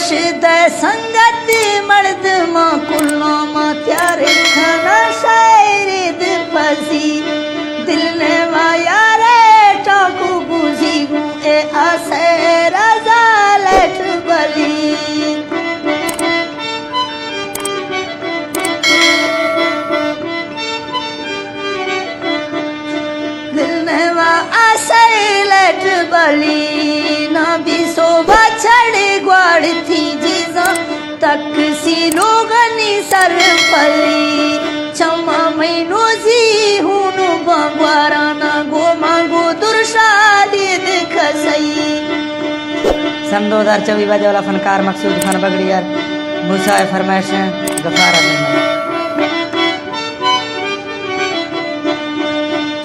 मुर्शिद संगत मर्द मां कुल्ला मां त्यारे खाना शायरी दिल फसी दिल ने वाया रे टाकू बुझी गु ए आसे राजा लेट बली दिल ने वा आसे लेट बली ना भी सोबा छड़े ग्वाड़ थी जीजा तक सी लोगनी सर पली क्षमा मैनो जी हूनु बागवारा ना गो मांगो दुर्शादी दिख सही। सन 2024 बजे वाला फनकार मकसूद खान बगड़ियार मूसा फरमाइश गफार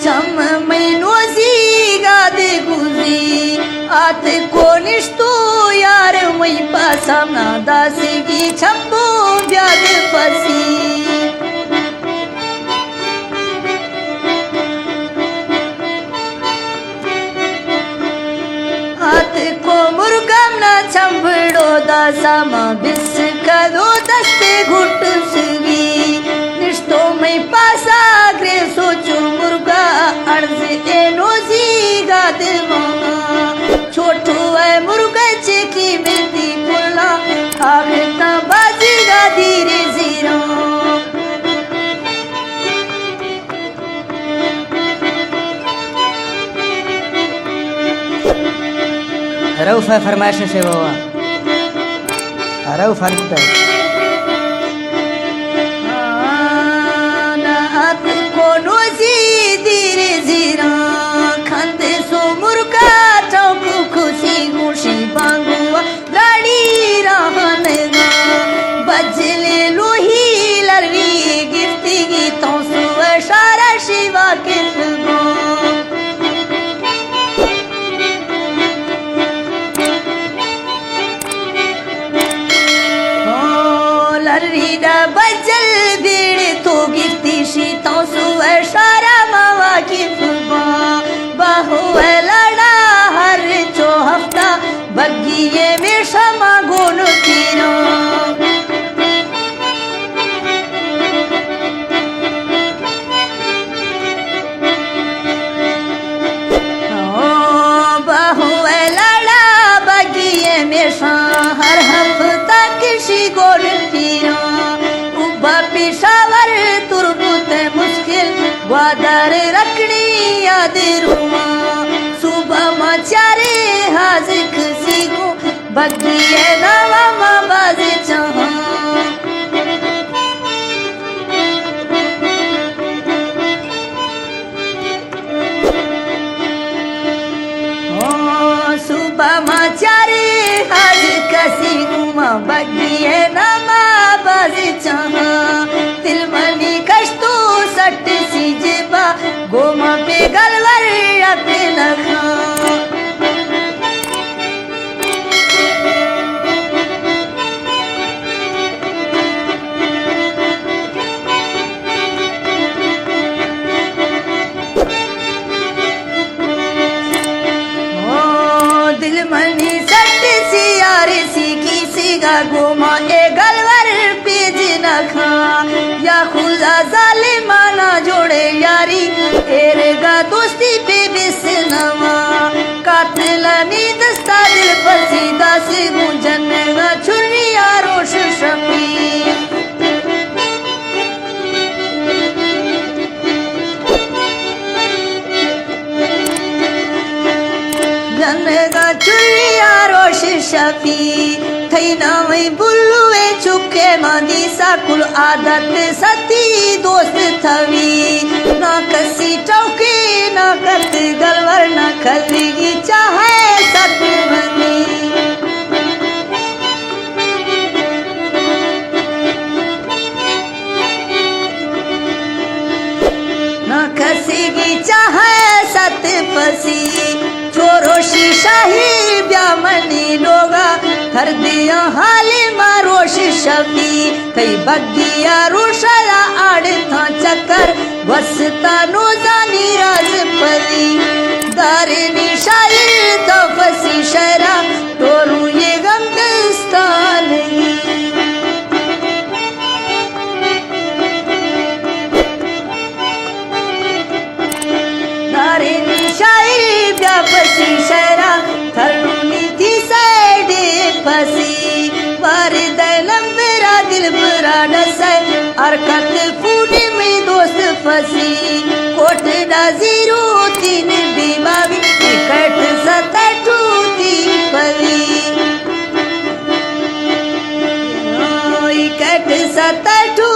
चम मैनो जी गादे गुजी आत को निष्ठो यार मई पासा ना दासी की छप्पो ब्याद फसी आत को मुर्गम ना छंबड़ो दासा मा बिस कदो दस्ते घुट सगी निष्ठो मई पासा ग्रे सोचो मुर्गा अर्ज एनो जी गाद मां छोटू है मुर्गा चेकी बेटी कुल्ला आखता बाजी गा धीरे जीरो रऊफ फरमाइश से वो रऊफ फरमाइश नात को नोजी धीरे जीरो खंदे सो मुर्गा चौक खुशी खुशी बांगुआ गाड़ी रहने गा बजले लोही लरवी गिरती गीतों सुबह सारा शिवा के सुबह लरीदा बजल बीड़ तो गिरती शीतों सुबह सारा मावा की सुबह बाहु लड़ा हर चो हफ्ता बग्गिए में क्षमा गुण तीनो बाहु लड़ा बग्गिए में हर हफ्ता किसी गुण तीनो उबा पिशावर तुरबुत मुश्किल वादर रखनी याद रुमा सुबह माचारे हाजिक सीखो बगिए नवा माँ बाजी चाहा सुबह माचारे हाजिक सीखो माँ बगिए नवा बाजी चाहा तिल मनी कश्तो सट सी जेबा गोमा पे गलवर अपने लखा दिल मनी सट सी यार सी की सीगा गोमा ए गलवर पेज न खा या खुदा जालिमाना जोड़े यारी एरेगा दोस्ती पे बिसनवा कातलनी दस्ता दिल फसी दास गुंजन गा छुरी आरोश शमी जनगा चुरिया रोश शफी थई ना वही बुल्लुए चुके मांदी साकुल आदत सती दोस्त थवी ना कसी चौकी ना कत गलवर ना खलगी चाहे सत बनी ना कसीगी चाहे सत फसी छोरो शाही ब्यामनी लोगा हर दिया हाले मारोश शफी कई बगिया रोशला आड़ था चक्कर वसता नोजानी राज परी दारे निशाई तो फसी शरा तोरू ये गम दस्ता शायरी व्यापसी शहरा थरनुनी थी साइडे फसी वार दलम मेरा दिल बरा डसे अरकत फूले में दोस्त फसी कोट डाजीरो तीन बीमावी इकट सतटू ती पवी इकट सतटू